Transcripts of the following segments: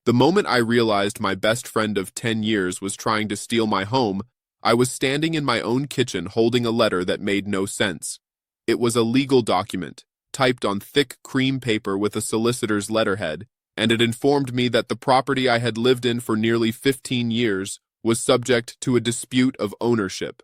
The moment I realized my best friend of 10 years was trying to steal my home, I was standing in my own kitchen holding a letter that made no sense. It was a legal document, typed on thick cream paper with a solicitor's letterhead, and it informed me that the property I had lived in for nearly 15 years was subject to a dispute of ownership.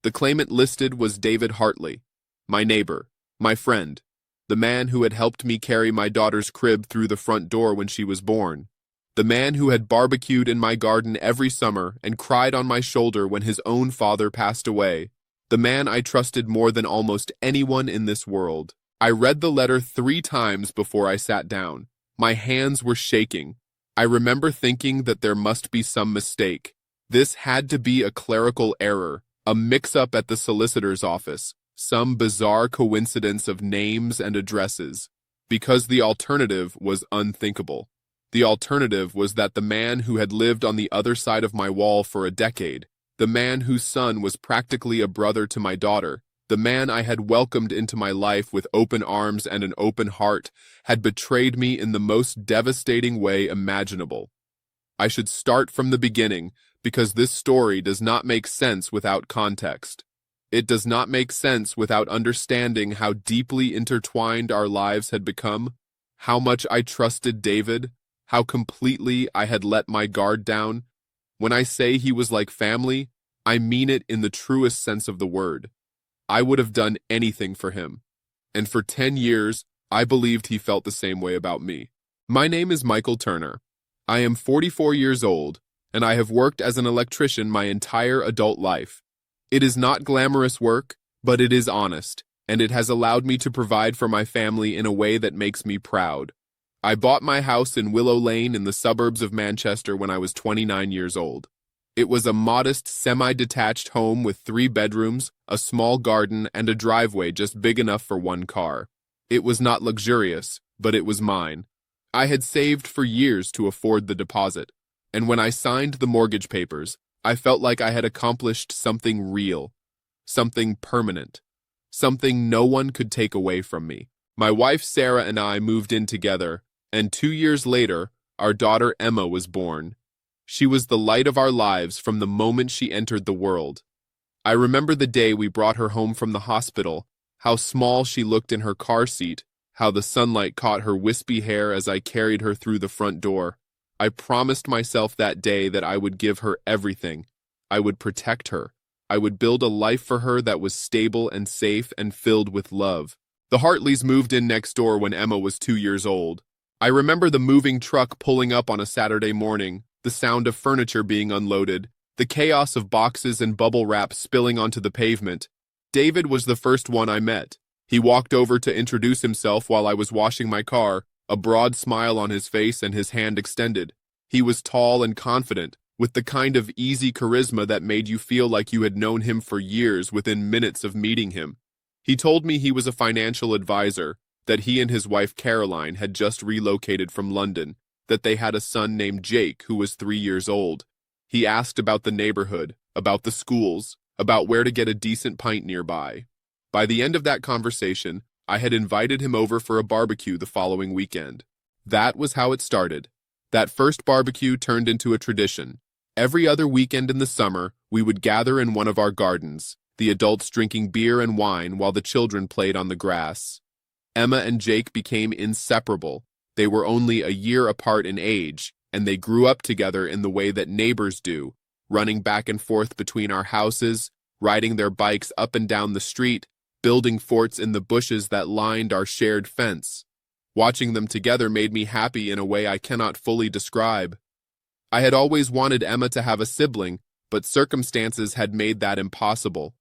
The claimant listed was David Hartley, my neighbor, my friend, the man who had helped me carry my daughter's crib through the front door when she was born, the man who had barbecued in my garden every summer and cried on my shoulder when his own father passed away, the man I trusted more than almost anyone in this world. I read the letter 3 times before I sat down. My hands were shaking. I remember thinking that there must be some mistake. This had to be a clerical error, a mix-up at the solicitor's office, some bizarre coincidence of names and addresses, because the alternative was unthinkable. The alternative was that the man who had lived on the other side of my wall for a decade, the man whose son was practically a brother to my daughter, the man I had welcomed into my life with open arms and an open heart, had betrayed me in the most devastating way imaginable. I should start from the beginning, because this story does not make sense without context. It does not make sense without understanding how deeply intertwined our lives had become, how much I trusted David, how completely I had let my guard down. When I say he was like family, I mean it in the truest sense of the word. I would have done anything for him. And for 10 years, I believed he felt the same way about me. My name is Michael Turner. I am 44 years old, and I have worked as an electrician my entire adult life. It is not glamorous work, but it is honest, and it has allowed me to provide for my family in a way that makes me proud. I bought my house in Willow Lane in the suburbs of Manchester when I was 29 years old. It was a modest, semi-detached home with 3 bedrooms, a small garden, and a driveway just big enough for 1 car. It was not luxurious, but it was mine. I had saved for years to afford the deposit, and when I signed the mortgage papers, I felt like I had accomplished something real, something permanent, something no one could take away from me. My wife Sarah and I moved in together, and 2 years later, our daughter Emma was born. She was the light of our lives from the moment she entered the world. I remember the day we brought her home from the hospital, how small she looked in her car seat, how the sunlight caught her wispy hair as I carried her through the front door. I promised myself that day that I would give her everything. I would protect her. I would build a life for her that was stable and safe and filled with love. The Hartleys moved in next door when Emma was 2 years old. I remember the moving truck pulling up on a Saturday morning, the sound of furniture being unloaded, the chaos of boxes and bubble wrap spilling onto the pavement. David was the first one I met. He walked over to introduce himself while I was washing my car, a broad smile on his face and his hand extended. He was tall and confident, with the kind of easy charisma that made you feel like you had known him for years within minutes of meeting him. He told me he was a financial advisor, that he and his wife Caroline had just relocated from London, that they had a son named Jake who was 3 years old. He asked about the neighborhood, about the schools, about where to get a decent pint nearby. By the end of that conversation, I had invited him over for a barbecue the following weekend. That was how it started. That first barbecue turned into a tradition. Every other weekend in the summer, we would gather in one of our gardens, the adults drinking beer and wine while the children played on the grass. Emma and Jake became inseparable. They were only a year apart in age, and they grew up together in the way that neighbors do, running back and forth between our houses, riding their bikes up and down the street, building forts in the bushes that lined our shared fence. Watching them together made me happy in a way I cannot fully describe. I had always wanted Emma to have a sibling, but circumstances had made that impossible.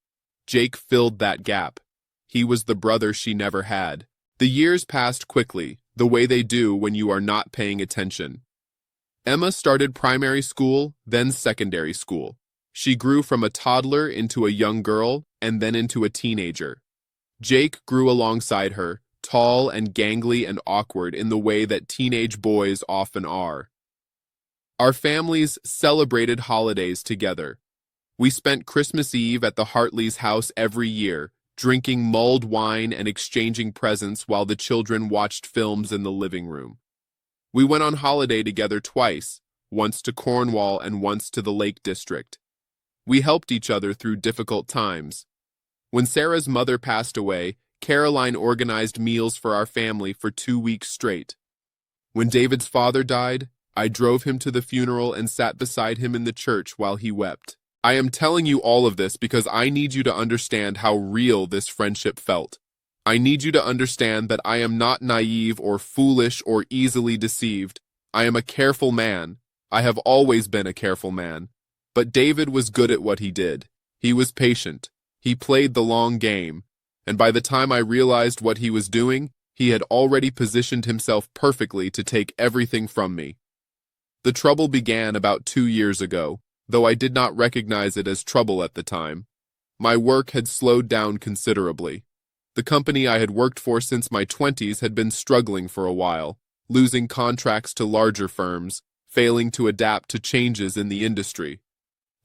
Jake filled that gap. He was the brother she never had. The years passed quickly, the way they do when you are not paying attention. Emma started primary school, then secondary school. She grew from a toddler into a young girl, and then into a teenager. Jake grew alongside her, tall and gangly and awkward in the way that teenage boys often are. Our families celebrated holidays together. We spent Christmas Eve at the Hartleys' house every year, drinking mulled wine and exchanging presents while the children watched films in the living room. We went on holiday together twice, once to Cornwall and once to the Lake District. We helped each other through difficult times. When Sarah's mother passed away, Caroline organized meals for our family for 2 weeks straight. When David's father died, I drove him to the funeral and sat beside him in the church while he wept. I am telling you all of this because I need you to understand how real this friendship felt. I need you to understand that I am not naive or foolish or easily deceived. I am a careful man. I have always been a careful man. But David was good at what he did. He was patient. He played the long game. And by the time I realized what he was doing, he had already positioned himself perfectly to take everything from me. The trouble began about 2 years ago, though I did not recognize it as trouble at the time. My work had slowed down considerably. The company I had worked for since my 20s had been struggling for a while, losing contracts to larger firms, failing to adapt to changes in the industry.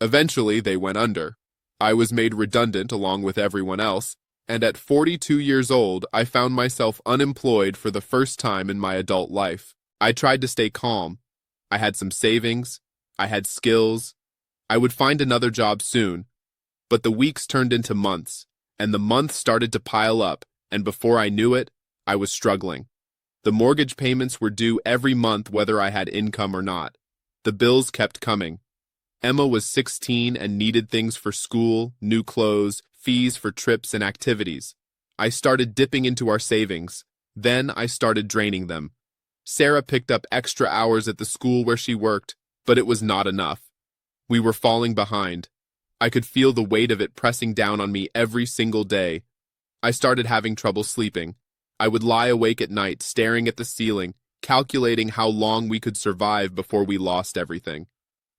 Eventually, they went under. I was made redundant along with everyone else, and at 42 years old, I found myself unemployed for the first time in my adult life. I tried to stay calm. I had some savings. I had skills. I would find another job soon. But the weeks turned into months, and the months started to pile up, and before I knew it, I was struggling. The mortgage payments were due every month whether I had income or not. The bills kept coming. Emma was 16 and needed things for school, new clothes, fees for trips and activities. I started dipping into our savings. Then I started draining them. Sarah picked up extra hours at the school where she worked, but it was not enough. We were falling behind. I could feel the weight of it pressing down on me every single day. I started having trouble sleeping. I would lie awake at night, staring at the ceiling, calculating how long we could survive before we lost everything.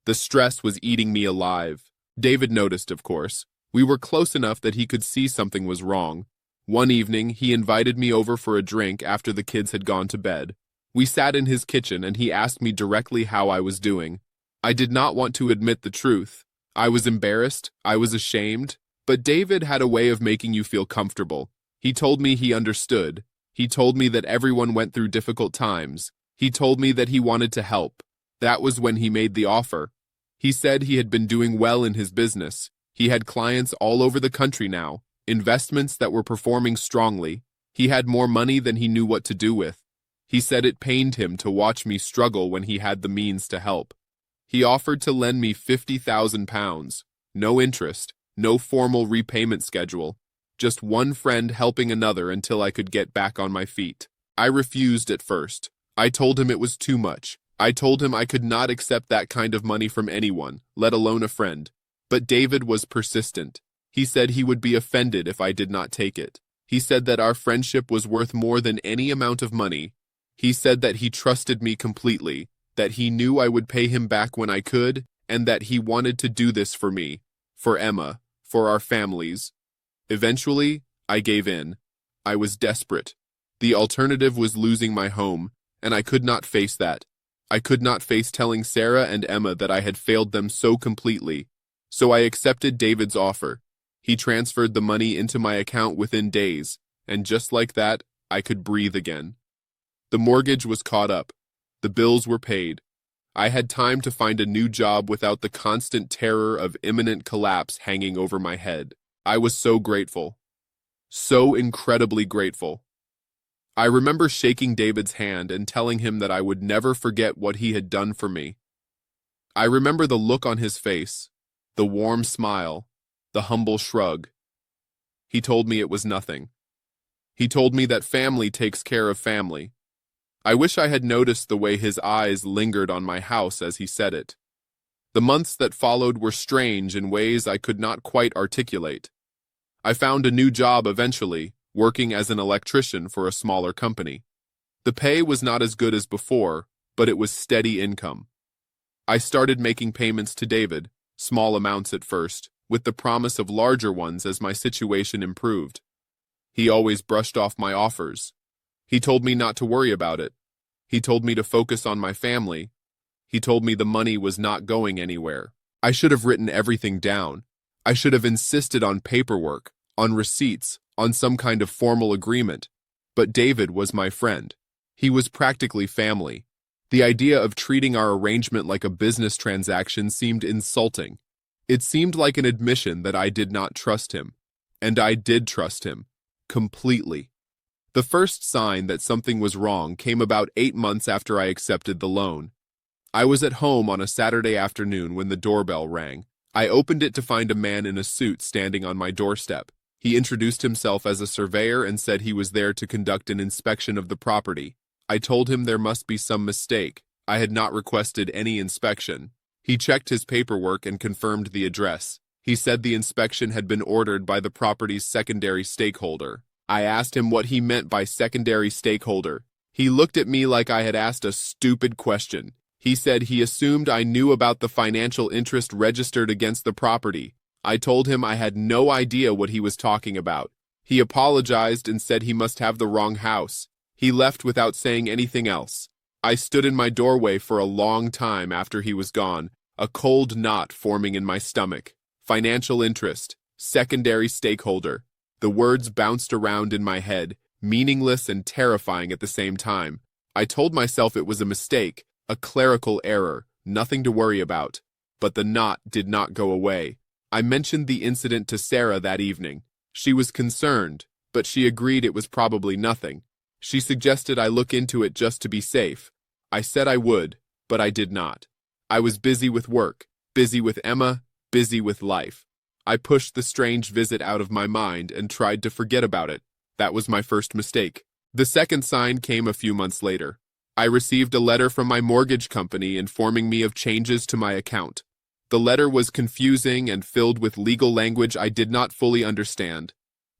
The stress was eating me alive. David noticed, of course. We were close enough that he could see something was wrong. One evening, he invited me over for a drink after the kids had gone to bed. We sat in his kitchen and he asked me directly how I was doing. I did not want to admit the truth. I was embarrassed, I was ashamed, but David had a way of making you feel comfortable. He told me he understood. He told me that everyone went through difficult times. He told me that he wanted to help. That was when he made the offer. He said he had been doing well in his business. He had clients all over the country now, investments that were performing strongly. He had more money than he knew what to do with. He said it pained him to watch me struggle when he had the means to help. He offered to lend me £50,000, no interest, no formal repayment schedule, just one friend helping another until I could get back on my feet. I refused at first. I told him it was too much. I told him I could not accept that kind of money from anyone, let alone a friend. But David was persistent. He said he would be offended if I did not take it. He said that our friendship was worth more than any amount of money. He said that he trusted me completely, that he knew I would pay him back when I could, and that he wanted to do this for me, for Emma, for our families. Eventually, I gave in. I was desperate. The alternative was losing my home, and I could not face that. I could not face telling Sarah and Emma that I had failed them so completely. So I accepted David's offer. He transferred the money into my account within days, and just like that, I could breathe again. The mortgage was caught up. The bills were paid. I had time to find a new job without the constant terror of imminent collapse hanging over my head. I was so grateful. So incredibly grateful. I remember shaking David's hand and telling him that I would never forget what he had done for me. I remember the look on his face, the warm smile, the humble shrug. He told me it was nothing. He told me that family takes care of family. I wish I had noticed the way his eyes lingered on my house as he said it. The months that followed were strange in ways I could not quite articulate. I found a new job eventually, working as an electrician for a smaller company. The pay was not as good as before, but it was steady income. I started making payments to David, small amounts at first, with the promise of larger ones as my situation improved. He always brushed off my offers. He told me not to worry about it. He told me to focus on my family. He told me the money was not going anywhere. I should have written everything down. I should have insisted on paperwork, on receipts, on some kind of formal agreement. But David was my friend. He was practically family. The idea of treating our arrangement like a business transaction seemed insulting. It seemed like an admission that I did not trust him. And I did trust him. Completely. The first sign that something was wrong came about 8 months after I accepted the loan. I was at home on a Saturday afternoon when the doorbell rang. I opened it to find a man in a suit standing on my doorstep. He introduced himself as a surveyor and said he was there to conduct an inspection of the property. I told him there must be some mistake. I had not requested any inspection. He checked his paperwork and confirmed the address. He said the inspection had been ordered by the property's secondary stakeholder. I asked him what he meant by secondary stakeholder. He looked at me like I had asked a stupid question. He said he assumed I knew about the financial interest registered against the property. I told him I had no idea what he was talking about. He apologized and said he must have the wrong house. He left without saying anything else. I stood in my doorway for a long time after he was gone, a cold knot forming in my stomach. Financial interest, secondary stakeholder. The words bounced around in my head, meaningless and terrifying at the same time. I told myself it was a mistake, a clerical error, nothing to worry about. But the knot did not go away. I mentioned the incident to Sarah that evening. She was concerned, but she agreed it was probably nothing. She suggested I look into it just to be safe. I said I would, but I did not. I was busy with work, busy with Emma, busy with life. I pushed the strange visit out of my mind and tried to forget about it. That was my first mistake. The second sign came a few months later. I received a letter from my mortgage company informing me of changes to my account. The letter was confusing and filled with legal language I did not fully understand.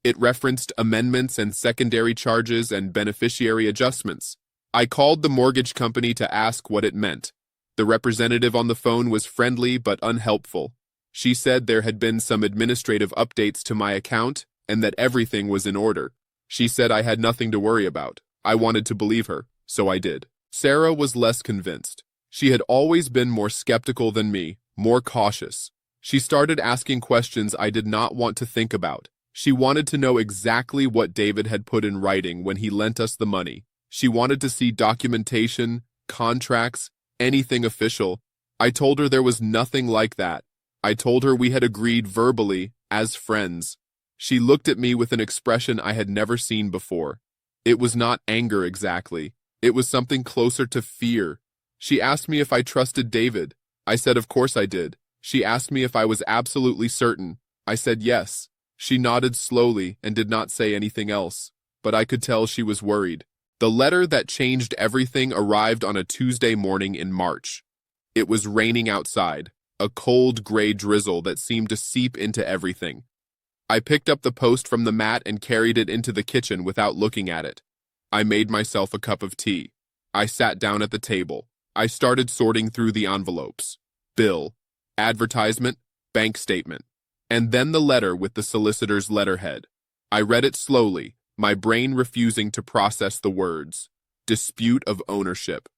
It referenced amendments and secondary charges and beneficiary adjustments. I called the mortgage company to ask what it meant. The representative on the phone was friendly but unhelpful. She said there had been some administrative updates to my account and that everything was in order. She said I had nothing to worry about. I wanted to believe her, so I did. Sarah was less convinced. She had always been more skeptical than me, more cautious. She started asking questions I did not want to think about. She wanted to know exactly what David had put in writing when he lent us the money. She wanted to see documentation, contracts, anything official. I told her there was nothing like that. I told her we had agreed verbally, as friends. She looked at me with an expression I had never seen before. It was not anger exactly. It was something closer to fear. She asked me if I trusted David. I said of course I did. She asked me if I was absolutely certain. I said yes. She nodded slowly and did not say anything else, but I could tell she was worried. The letter that changed everything arrived on a Tuesday morning in March. It was raining outside, a cold gray drizzle that seemed to seep into everything. I picked up the post from the mat and carried it into the kitchen without looking at it. I made myself a cup of tea. I sat down at the table. I started sorting through the envelopes. Bill, advertisement, bank statement, and then the letter with the solicitor's letterhead. I read it slowly, my brain refusing to process the words. Dispute of ownership.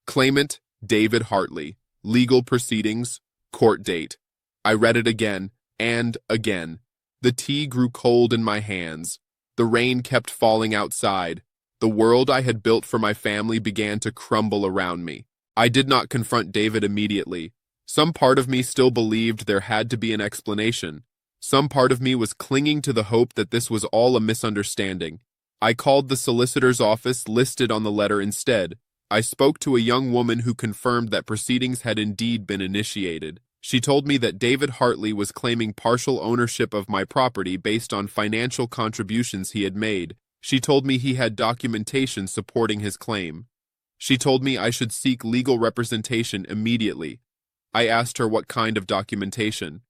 Claimant, David Hartley. Legal proceedings, court date. I read it again, and again. The tea grew cold in my hands. The rain kept falling outside. The world I had built for my family began to crumble around me. I did not confront David immediately. Some part of me still believed there had to be an explanation. Some part of me was clinging to the hope that this was all a misunderstanding. I called the solicitor's office listed on the letter instead. I spoke to a young woman who confirmed that proceedings had indeed been initiated. She told me that David Hartley was claiming partial ownership of my property based on financial contributions he had made. She told me he had documentation supporting his claim. She told me I should seek legal representation immediately. I asked her what kind of documentation.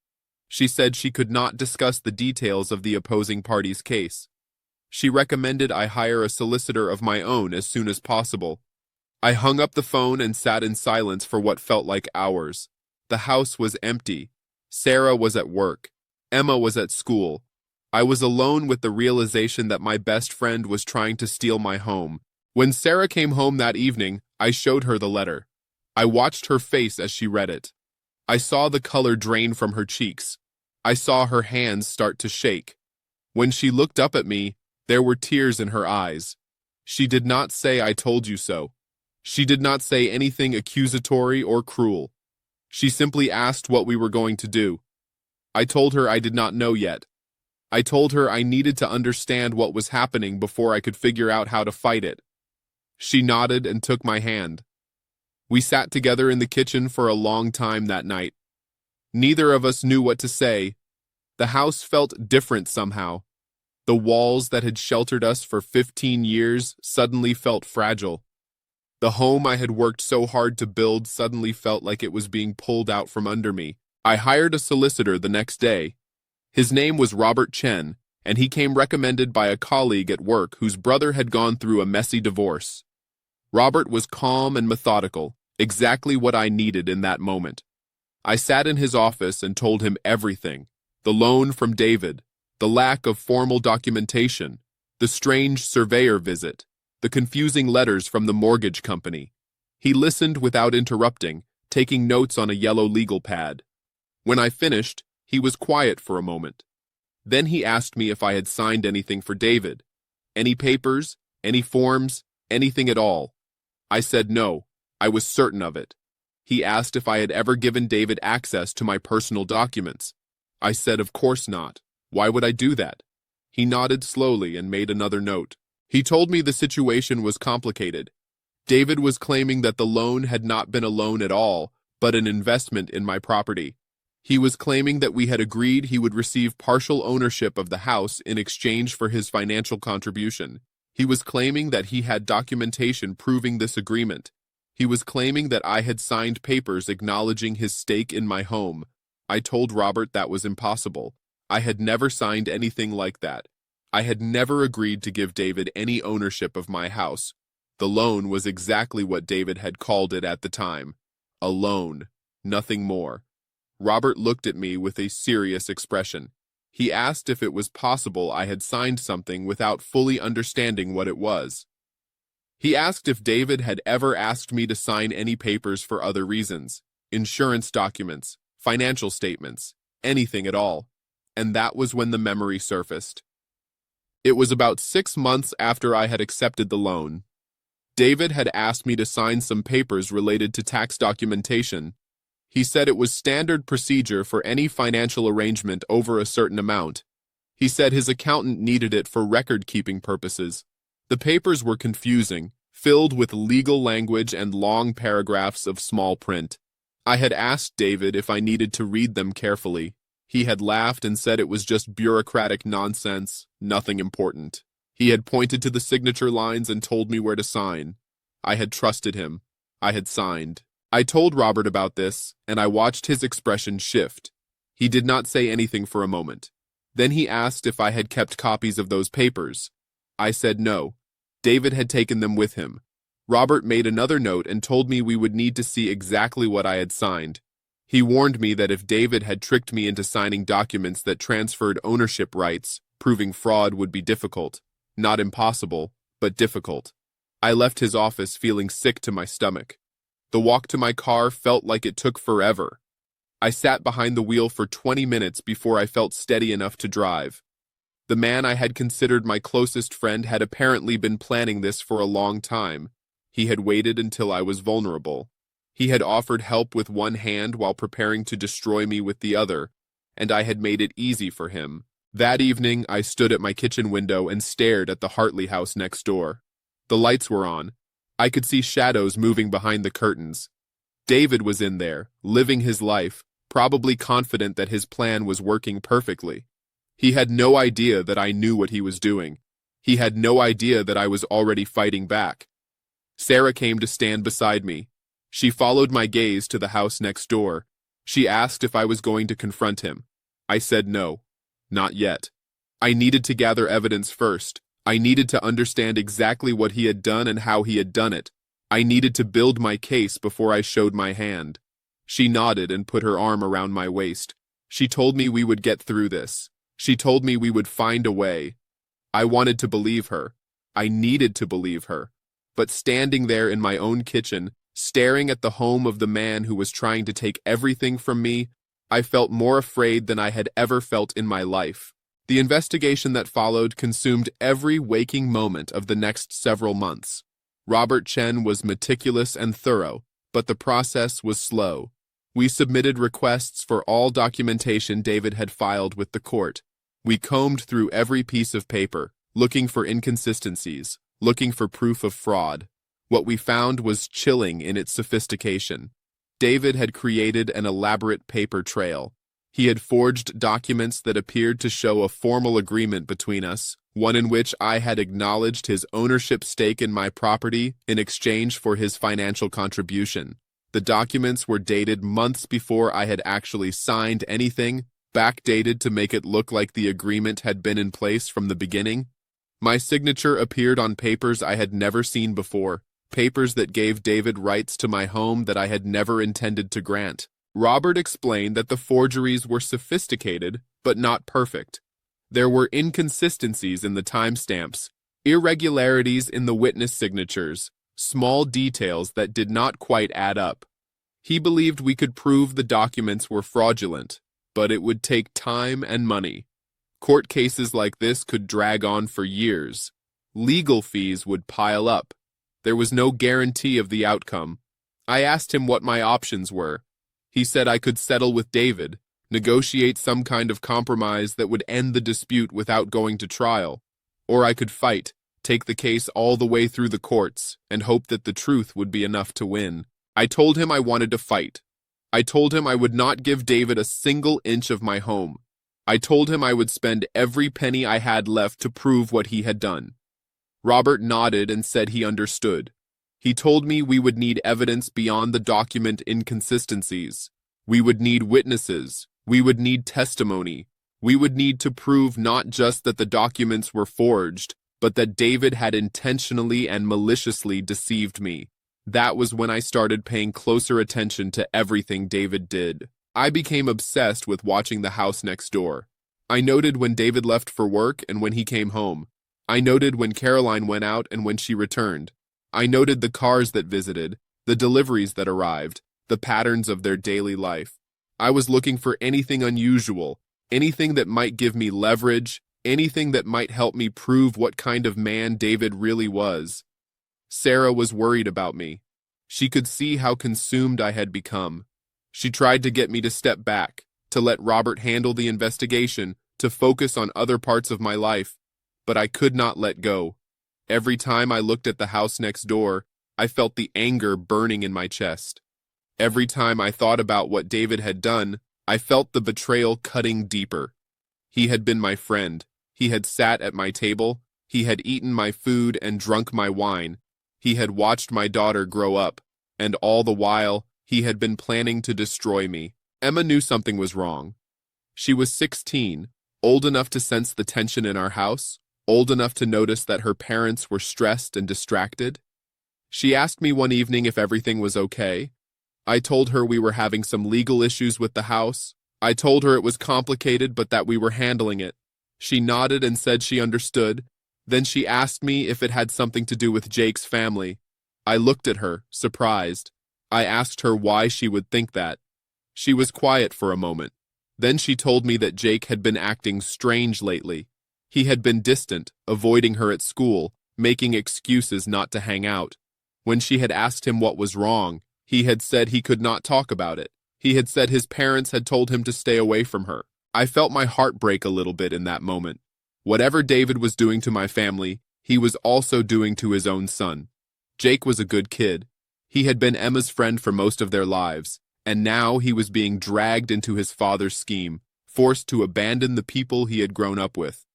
She said she could not discuss the details of the opposing party's case. She recommended I hire a solicitor of my own as soon as possible. I hung up the phone and sat in silence for what felt like hours. The house was empty. Sarah was at work. Emma was at school. I was alone with the realization that my best friend was trying to steal my home. When Sarah came home that evening, I showed her the letter. I watched her face as she read it. I saw the color drain from her cheeks. I saw her hands start to shake. When she looked up at me, there were tears in her eyes. She did not say I told you so. She did not say anything accusatory or cruel. She simply asked what we were going to do. I told her I did not know yet. I told her I needed to understand what was happening before I could figure out how to fight it. She nodded and took my hand. We sat together in the kitchen for a long time that night. Neither of us knew what to say. The house felt different somehow. The walls that had sheltered us for 15 years suddenly felt fragile. The home I had worked so hard to build suddenly felt like it was being pulled out from under me. I hired a solicitor the next day. His name was Robert Chen, and he came recommended by a colleague at work whose brother had gone through a messy divorce. Robert was calm and methodical, exactly what I needed in that moment. I sat in his office and told him everything: the loan from David, the lack of formal documentation, the strange surveyor visit, the confusing letters from the mortgage company. He listened without interrupting, taking notes on a yellow legal pad. When I finished, he was quiet for a moment. Then he asked me if I had signed anything for David. Any papers, any forms, anything at all. I said no, I was certain of it. He asked if I had ever given David access to my personal documents. I said of course not. Why would I do that? He nodded slowly and made another note. He told me the situation was complicated. David was claiming that the loan had not been a loan at all, but an investment in my property. He was claiming that we had agreed he would receive partial ownership of the house in exchange for his financial contribution. He was claiming that he had documentation proving this agreement. He was claiming that I had signed papers acknowledging his stake in my home. I told Robert that was impossible. I had never signed anything like that. I had never agreed to give David any ownership of my house. The loan was exactly what David had called it at the time. A loan, nothing more. Robert looked at me with a serious expression. He asked if it was possible I had signed something without fully understanding what it was. He asked if David had ever asked me to sign any papers for other reasons, insurance documents, financial statements, anything at all. And that was when the memory surfaced. It was about 6 months after I had accepted the loan. David had asked me to sign some papers related to tax documentation. He said it was standard procedure for any financial arrangement over a certain amount. He said his accountant needed it for record-keeping purposes. The papers were confusing, filled with legal language and long paragraphs of small print. I had asked David if I needed to read them carefully. He had laughed and said it was just bureaucratic nonsense, nothing important. He had pointed to the signature lines and told me where to sign. I had trusted him. I had signed. I told Robert about this, and I watched his expression shift. He did not say anything for a moment. Then he asked if I had kept copies of those papers. I said no. David had taken them with him. Robert made another note and told me we would need to see exactly what I had signed. He warned me that if David had tricked me into signing documents that transferred ownership rights, proving fraud would be difficult. Not impossible, but difficult. I left his office feeling sick to my stomach. The walk to my car felt like it took forever. I sat behind the wheel for 20 minutes before I felt steady enough to drive. The man I had considered my closest friend had apparently been planning this for a long time. He had waited until I was vulnerable. He had offered help with one hand while preparing to destroy me with the other, and I had made it easy for him. That evening, I stood at my kitchen window and stared at the Hartley house next door. The lights were on. I could see shadows moving behind the curtains. David was in there, living his life, probably confident that his plan was working perfectly. He had no idea that I knew what he was doing. He had no idea that I was already fighting back. Sarah came to stand beside me. She followed my gaze to the house next door. She asked if I was going to confront him. I said no, not yet. I needed to gather evidence first. I needed to understand exactly what he had done and how he had done it. I needed to build my case before I showed my hand. She nodded and put her arm around my waist. She told me we would get through this. She told me we would find a way. I wanted to believe her. I needed to believe her. But standing there in my own kitchen, staring at the home of the man who was trying to take everything from me, I felt more afraid than I had ever felt in my life. The investigation that followed consumed every waking moment of the next several months. Robert Chen was meticulous and thorough, but the process was slow. We submitted requests for all documentation David had filed with the court. We combed through every piece of paper, looking for inconsistencies, looking for proof of fraud. What we found was chilling in its sophistication. David had created an elaborate paper trail. He had forged documents that appeared to show a formal agreement between us, one in which I had acknowledged his ownership stake in my property in exchange for his financial contribution. The documents were dated months before I had actually signed anything, backdated to make it look like the agreement had been in place from the beginning. My signature appeared on papers I had never seen before, papers that gave David rights to my home that I had never intended to grant. Robert explained that the forgeries were sophisticated, but not perfect. There were inconsistencies in the timestamps, irregularities in the witness signatures, small details that did not quite add up. He believed we could prove the documents were fraudulent, but it would take time and money. Court cases like this could drag on for years. Legal fees would pile up. There was no guarantee of the outcome. I asked him what my options were. He said I could settle with David, negotiate some kind of compromise that would end the dispute without going to trial, or I could fight, take the case all the way through the courts, and hope that the truth would be enough to win. I told him I wanted to fight. I told him I would not give David a single inch of my home. I told him I would spend every penny I had left to prove what he had done. Robert nodded and said he understood. He told me we would need evidence beyond the document inconsistencies. We would need witnesses. We would need testimony. We would need to prove not just that the documents were forged, but that David had intentionally and maliciously deceived me. That was when I started paying closer attention to everything David did. I became obsessed with watching the house next door. I noted when David left for work and when he came home. I noted when Caroline went out and when she returned. I noted the cars that visited, the deliveries that arrived, the patterns of their daily life. I was looking for anything unusual, anything that might give me leverage, anything that might help me prove what kind of man David really was. Sarah was worried about me. She could see how consumed I had become. She tried to get me to step back, to let Robert handle the investigation, to focus on other parts of my life, but I could not let go. Every time I looked at the house next door, I felt the anger burning in my chest. Every time I thought about what David had done, I felt the betrayal cutting deeper. He had been my friend. He had sat at my table. He had eaten my food and drunk my wine. He had watched my daughter grow up, and all the while, he had been planning to destroy me. Emma knew something was wrong. She was 16, old enough to sense the tension in our house, old enough to notice that her parents were stressed and distracted. She asked me one evening if everything was okay. I told her we were having some legal issues with the house. I told her it was complicated but that we were handling it. She nodded and said she understood. Then she asked me if it had something to do with Jake's family. I looked at her, surprised. I asked her why she would think that. She was quiet for a moment. Then she told me that Jake had been acting strange lately. He had been distant, avoiding her at school, making excuses not to hang out. When she had asked him what was wrong, he had said he could not talk about it. He had said his parents had told him to stay away from her. I felt my heart break a little bit in that moment. Whatever David was doing to my family, he was also doing to his own son. Jake was a good kid. He had been Emma's friend for most of their lives, and now he was being dragged into his father's scheme, forced to abandon the people he had grown up with.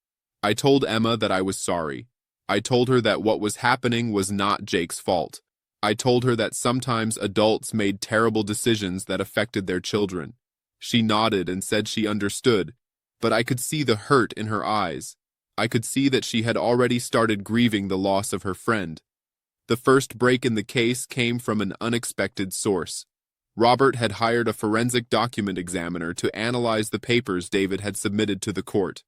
I told Emma that I was sorry. I told her that what was happening was not Jake's fault. I told her that sometimes adults made terrible decisions that affected their children. She nodded and said she understood, but I could see the hurt in her eyes. I could see that she had already started grieving the loss of her friend. The first break in the case came from an unexpected source. Robert had hired a forensic document examiner to analyze the papers David had submitted to the court.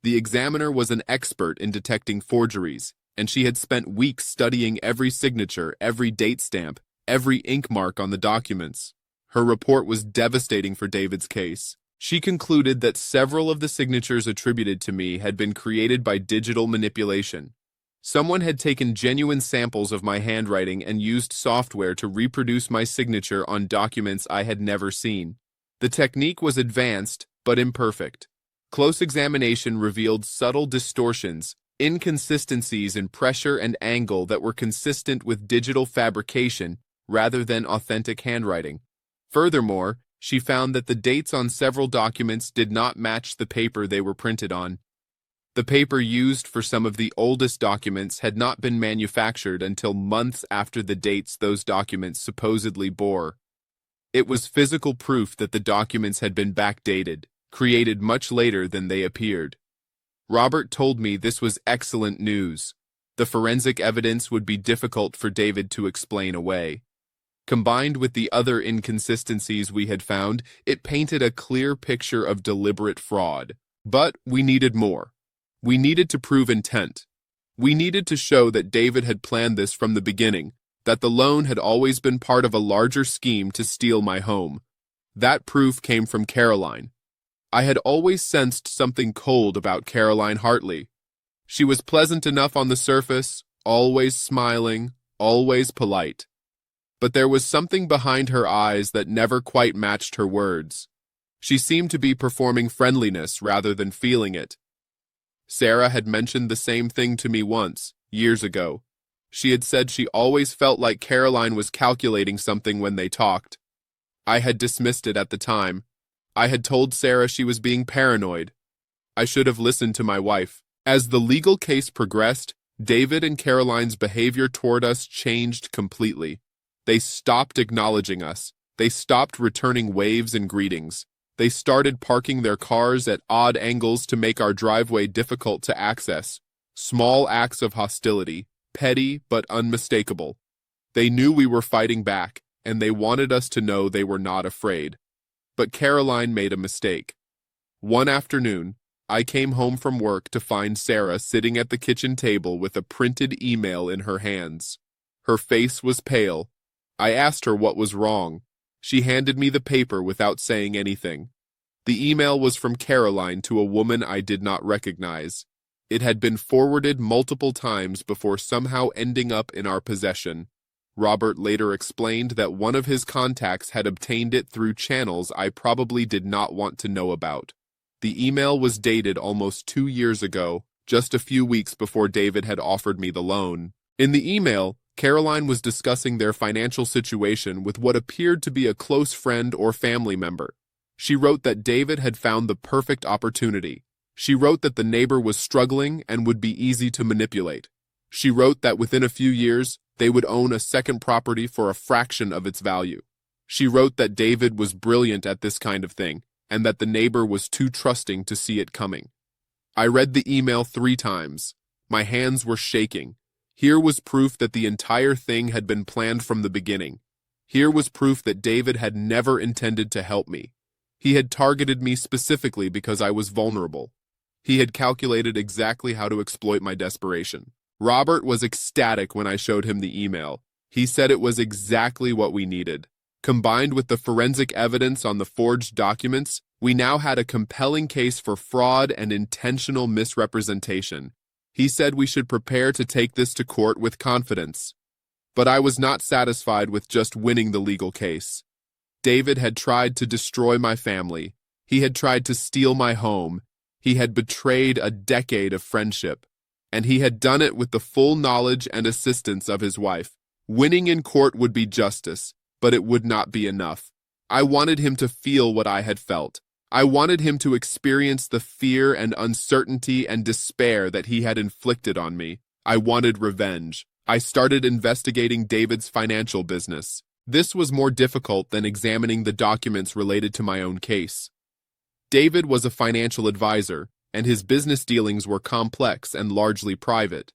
The examiner was an expert in detecting forgeries, and she had spent weeks studying every signature, every date stamp, every ink mark on the documents. Her report was devastating for David's case. She concluded that several of the signatures attributed to me had been created by digital manipulation. Someone had taken genuine samples of my handwriting and used software to reproduce my signature on documents I had never seen. The technique was advanced, but imperfect. Close examination revealed subtle distortions, inconsistencies in pressure and angle that were consistent with digital fabrication rather than authentic handwriting. Furthermore, she found that the dates on several documents did not match the paper they were printed on. The paper used for some of the oldest documents had not been manufactured until months after the dates those documents supposedly bore. It was physical proof that the documents had been backdated, created much later than they appeared. Robert told me this was excellent news. The forensic evidence would be difficult for David to explain away. Combined with the other inconsistencies we had found, it painted a clear picture of deliberate fraud. But we needed more. We needed to prove intent. We needed to show that David had planned this from the beginning, that the loan had always been part of a larger scheme to steal my home. That proof came from Caroline. I had always sensed something cold about Caroline Hartley. She was pleasant enough on the surface, always smiling, always polite. But there was something behind her eyes that never quite matched her words. She seemed to be performing friendliness rather than feeling it. Sarah had mentioned the same thing to me once, years ago. She had said she always felt like Caroline was calculating something when they talked. I had dismissed it at the time. I had told Sarah she was being paranoid. I should have listened to my wife. As the legal case progressed, David and Caroline's behavior toward us changed completely. They stopped acknowledging us. They stopped returning waves and greetings. They started parking their cars at odd angles to make our driveway difficult to access. Small acts of hostility, petty but unmistakable. They knew we were fighting back, and they wanted us to know they were not afraid. But Caroline made a mistake. One afternoon, I came home from work to find Sarah sitting at the kitchen table with a printed email in her hands. Her face was pale. I asked her what was wrong. She handed me the paper without saying anything. The email was from Caroline to a woman I did not recognize. It had been forwarded multiple times before somehow ending up in our possession. Robert later explained that one of his contacts had obtained it through channels I probably did not want to know about. The email was dated almost 2 years ago, just a few weeks before David had offered me the loan. In the email, Caroline was discussing their financial situation with what appeared to be a close friend or family member. She wrote that David had found the perfect opportunity. She wrote that the neighbor was struggling and would be easy to manipulate. She wrote that within a few years, they would own a second property for a fraction of its value. She wrote that David was brilliant at this kind of thing, and that the neighbor was too trusting to see it coming. I read the email 3 times. My hands were shaking. Here was proof that the entire thing had been planned from the beginning. Here was proof that David had never intended to help me. He had targeted me specifically because I was vulnerable. He had calculated exactly how to exploit my desperation. Robert was ecstatic when I showed him the email. He said it was exactly what we needed. Combined with the forensic evidence on the forged documents, we now had a compelling case for fraud and intentional misrepresentation. He said we should prepare to take this to court with confidence. But I was not satisfied with just winning the legal case. David had tried to destroy my family. He had tried to steal my home. He had betrayed a decade of friendship. And he had done it with the full knowledge and assistance of his wife. Winning in court would be justice, but it would not be enough. I wanted him to feel what I had felt. I wanted him to experience the fear and uncertainty and despair that he had inflicted on me. I wanted revenge. I started investigating David's financial business. This was more difficult than examining the documents related to my own case. David was a financial advisor, and his business dealings were complex and largely private.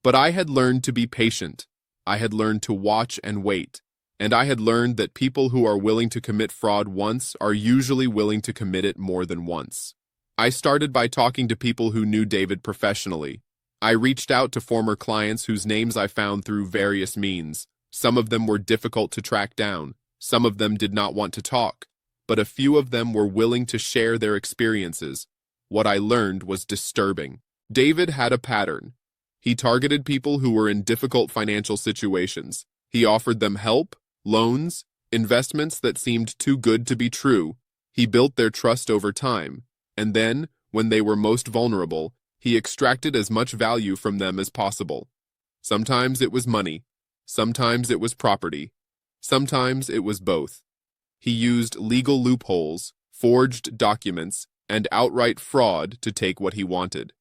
But I had learned to be patient. I had learned to watch and wait. And I had learned that people who are willing to commit fraud once are usually willing to commit it more than once. I started by talking to people who knew David professionally. I reached out to former clients whose names I found through various means. Some of them were difficult to track down. Some of them did not want to talk. But a few of them were willing to share their experiences. What I learned was disturbing. David had a pattern. He targeted people who were in difficult financial situations. He offered them help, loans, investments that seemed too good to be true. He built their trust over time, and then, when they were most vulnerable, he extracted as much value from them as possible. Sometimes it was money, sometimes it was property, sometimes it was both. He used legal loopholes, forged documents, and outright fraud to take what he wanted.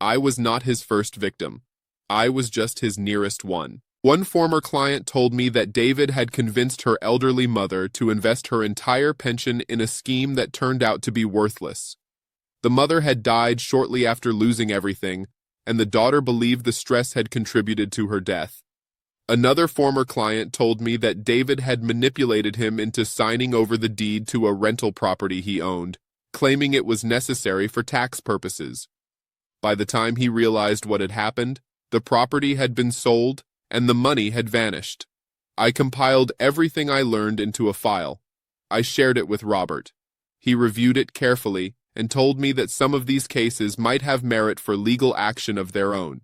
I was not his first victim. I was just his nearest one. One former client told me that David had convinced her elderly mother to invest her entire pension in a scheme that turned out to be worthless. The mother had died shortly after losing everything, and the daughter believed the stress had contributed to her death. Another former client told me that David had manipulated him into signing over the deed to a rental property he owned, claiming it was necessary for tax purposes. By the time he realized what had happened, the property had been sold and the money had vanished. I compiled everything I learned into a file. I shared it with Robert. He reviewed it carefully and told me that some of these cases might have merit for legal action of their own.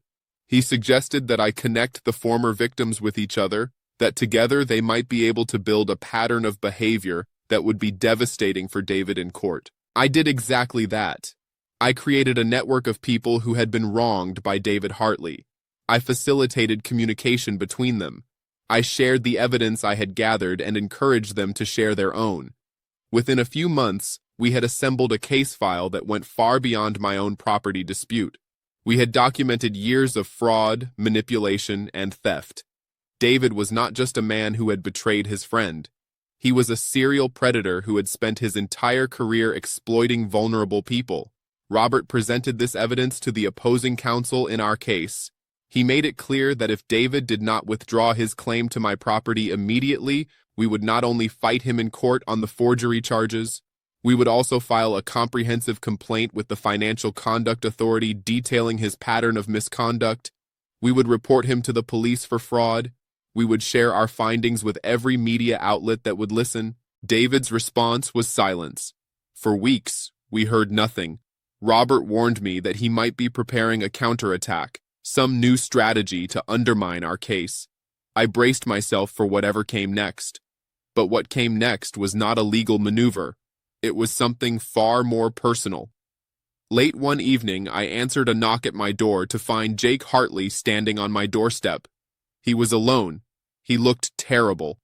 He suggested that I connect the former victims with each other, that together they might be able to build a pattern of behavior that would be devastating for David in court. I did exactly that. I created a network of people who had been wronged by David Hartley. I facilitated communication between them. I shared the evidence I had gathered and encouraged them to share their own. Within a few months, we had assembled a case file that went far beyond my own property dispute. We had documented years of fraud, manipulation, and theft. David was not just a man who had betrayed his friend. He was a serial predator who had spent his entire career exploiting vulnerable people. Robert presented this evidence to the opposing counsel in our case. He made it clear that if David did not withdraw his claim to my property immediately, we would not only fight him in court on the forgery charges, we would also file a comprehensive complaint with the Financial Conduct Authority detailing his pattern of misconduct. We would report him to the police for fraud. We would share our findings with every media outlet that would listen. David's response was silence. For weeks, we heard nothing. Robert warned me that he might be preparing a counterattack, some new strategy to undermine our case. I braced myself for whatever came next. But what came next was not a legal maneuver. It was something far more personal. Late one evening, I answered a knock at my door to find Jake Hartley standing on my doorstep. He was alone. He looked terrible.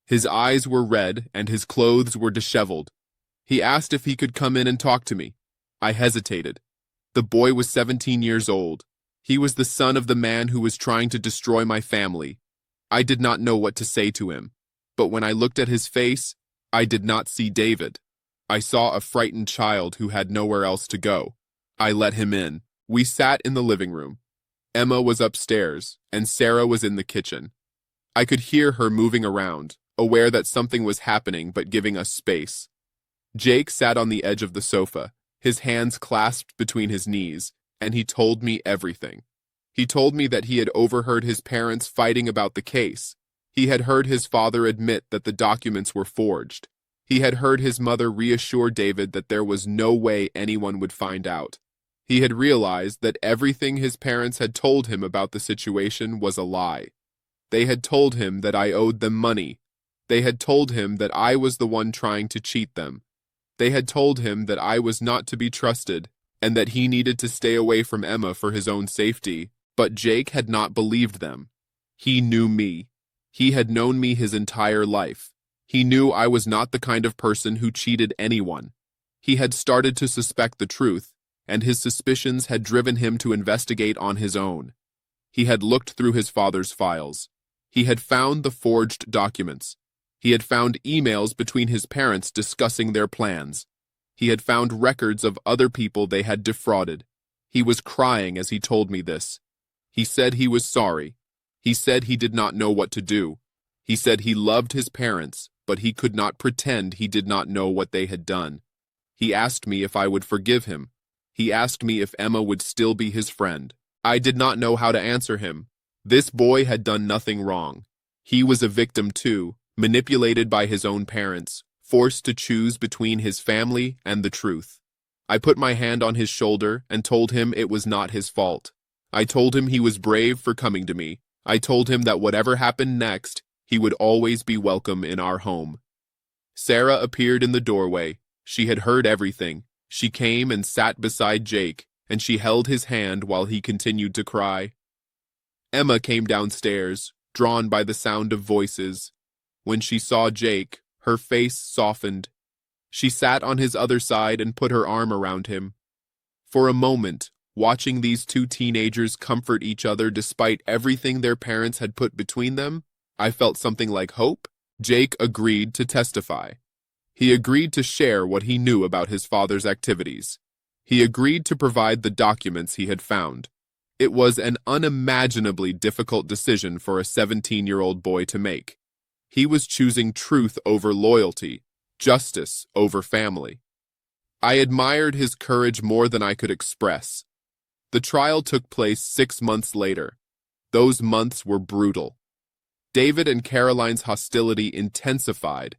His eyes were red and his clothes were disheveled. He asked if he could come in and talk to me. I hesitated. The boy was 17 years old. He was the son of the man who was trying to destroy my family. I did not know what to say to him. But when I looked at his face, I did not see David. I saw a frightened child who had nowhere else to go. I let him in. We sat in the living room. Emma was upstairs, and Sarah was in the kitchen. I could hear her moving around, aware that something was happening but giving us space. Jake sat on the edge of the sofa, his hands clasped between his knees, and he told me everything. He told me that he had overheard his parents fighting about the case. He had heard his father admit that the documents were forged. He had heard his mother reassure David that there was no way anyone would find out. He had realized that everything his parents had told him about the situation was a lie. They had told him that I owed them money. They had told him that I was the one trying to cheat them. They had told him that I was not to be trusted and that he needed to stay away from Emma for his own safety. But Jake had not believed them. He knew me. He had known me his entire life. He knew I was not the kind of person who cheated anyone. He had started to suspect the truth, and his suspicions had driven him to investigate on his own. He had looked through his father's files. He had found the forged documents. He had found emails between his parents discussing their plans. He had found records of other people they had defrauded. He was crying as he told me this. He said he was sorry. He said he did not know what to do. He said he loved his parents, but he could not pretend he did not know what they had done. He asked me if I would forgive him. He asked me if Emma would still be his friend. I did not know how to answer him. This boy had done nothing wrong. He was a victim too, manipulated by his own parents, forced to choose between his family and the truth. I put my hand on his shoulder and told him it was not his fault. I told him he was brave for coming to me. I told him that whatever happened next, he would always be welcome in our home. Sarah appeared in the doorway. She had heard everything. She came and sat beside Jake, and she held his hand while he continued to cry. Emma came downstairs, drawn by the sound of voices. When she saw Jake, her face softened. She sat on his other side and put her arm around him. For a moment, watching these two teenagers comfort each other despite everything their parents had put between them, I felt something like hope. Jake agreed to testify. He agreed to share what he knew about his father's activities. He agreed to provide the documents he had found. It was an unimaginably difficult decision for a 17-year-old boy to make. He was choosing truth over loyalty, justice over family. I admired his courage more than I could express. The trial took place 6 months later. Those months were brutal. David and Caroline's hostility intensified.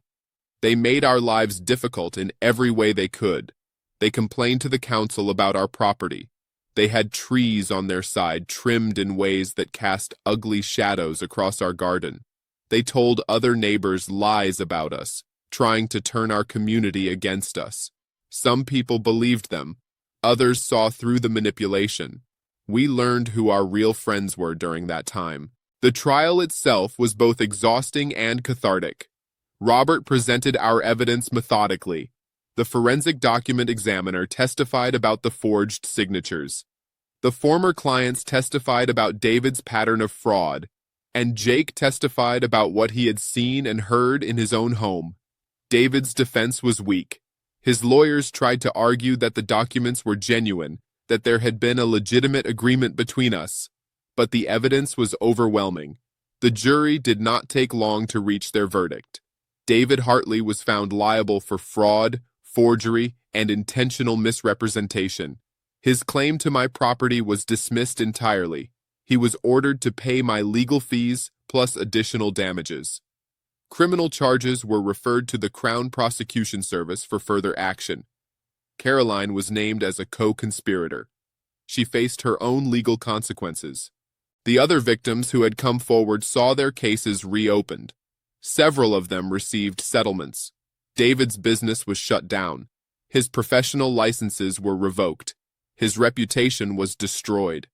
They made our lives difficult in every way they could. They complained to the council about our property. They had trees on their side trimmed in ways that cast ugly shadows across our garden. They told other neighbors lies about us, trying to turn our community against us. Some people believed them. Others saw through the manipulation. We learned who our real friends were during that time. The trial itself was both exhausting and cathartic. Robert presented our evidence methodically. The forensic document examiner testified about the forged signatures. The former clients testified about David's pattern of fraud, and Jake testified about what he had seen and heard in his own home. David's defense was weak. His lawyers tried to argue that the documents were genuine, that there had been a legitimate agreement between us, but the evidence was overwhelming. The jury did not take long to reach their verdict. David Hartley was found liable for fraud, forgery, and intentional misrepresentation. His claim to my property was dismissed entirely. He was ordered to pay my legal fees plus additional damages. Criminal charges were referred to the Crown Prosecution Service for further action. Caroline was named as a co-conspirator. She faced her own legal consequences. The other victims who had come forward saw their cases reopened. Several of them received settlements. David's business was shut down. His professional licenses were revoked. His reputation was destroyed.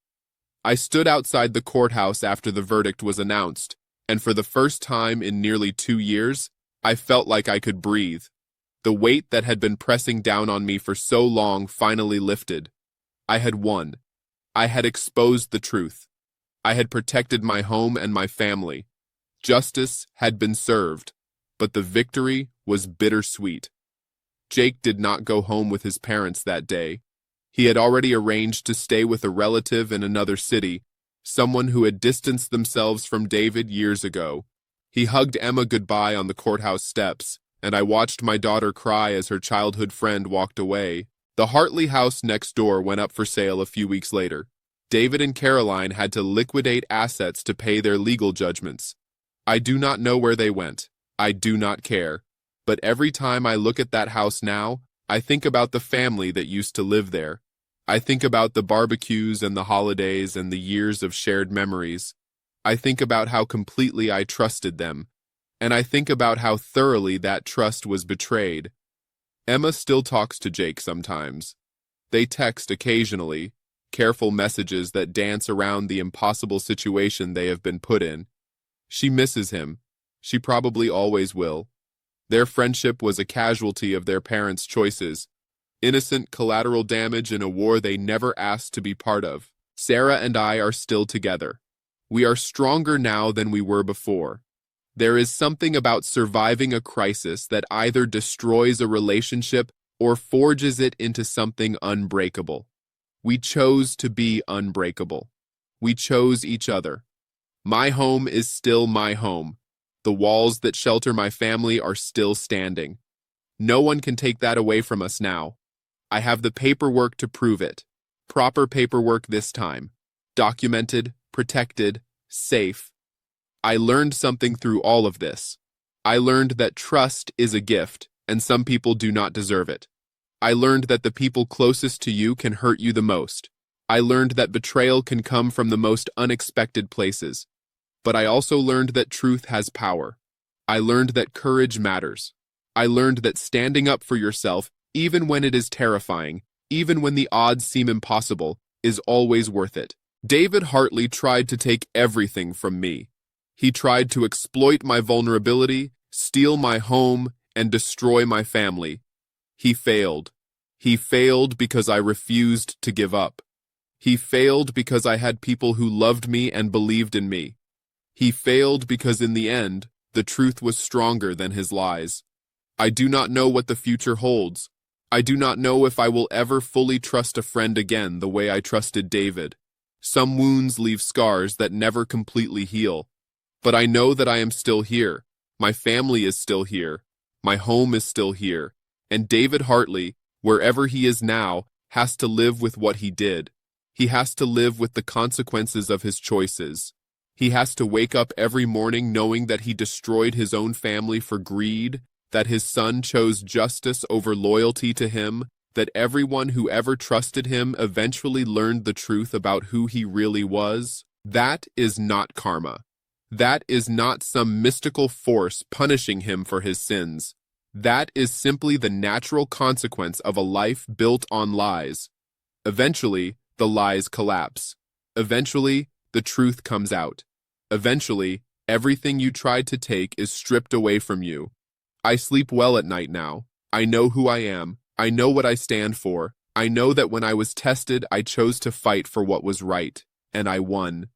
I stood outside the courthouse after the verdict was announced, and for the first time in nearly 2 years, I felt like I could breathe. The weight that had been pressing down on me for so long finally lifted. I had won. I had exposed the truth. I had protected my home and my family. Justice had been served, but the victory was bittersweet. Jake did not go home with his parents that day. He had already arranged to stay with a relative in another city, someone who had distanced themselves from David years ago. He hugged Emma goodbye on the courthouse steps, and I watched my daughter cry as her childhood friend walked away. The Hartley house next door went up for sale a few weeks later. David and Caroline had to liquidate assets to pay their legal judgments. I do not know where they went. I do not care. But every time I look at that house now, I think about the family that used to live there. I think about the barbecues and the holidays and the years of shared memories. I think about how completely I trusted them, and I think about how thoroughly that trust was betrayed. Emma still talks to Jake sometimes. They text occasionally, careful messages that dance around the impossible situation they have been put in. She misses him. She probably always will. Their friendship was a casualty of their parents' choices, innocent collateral damage in a war they never asked to be part of. Sarah and I are still together. We are stronger now than we were before. There is something about surviving a crisis that either destroys a relationship or forges it into something unbreakable. We chose to be unbreakable. We chose each other. My home is still my home. The walls that shelter my family are still standing. No one can take that away from us now. I have the paperwork to prove it. Proper paperwork this time. Documented, protected, safe. I learned something through all of this. I learned that trust is a gift, and some people do not deserve it. I learned that the people closest to you can hurt you the most. I learned that betrayal can come from the most unexpected places. But I also learned that truth has power. I learned that courage matters. I learned that standing up for yourself, even when it is terrifying, even when the odds seem impossible, is always worth it. David Hartley tried to take everything from me. He tried to exploit my vulnerability, steal my home, and destroy my family. He failed. He failed because I refused to give up. He failed because I had people who loved me and believed in me. He failed because in the end, the truth was stronger than his lies. I do not know what the future holds. I do not know if I will ever fully trust a friend again the way I trusted David. Some wounds leave scars that never completely heal. But I know that I am still here. My family is still here. My home is still here. And David Hartley, wherever he is now, has to live with what he did. He has to live with the consequences of his choices. He has to wake up every morning knowing that he destroyed his own family for greed, that his son chose justice over loyalty to him, that everyone who ever trusted him eventually learned the truth about who he really was. That is not karma. That is not some mystical force punishing him for his sins. That is simply the natural consequence of a life built on lies. Eventually, the lies collapse. Eventually, the truth comes out. Eventually, everything you tried to take is stripped away from you. I sleep well at night now. I know who I am. I know what I stand for. I know that when I was tested, I chose to fight for what was right, and I won.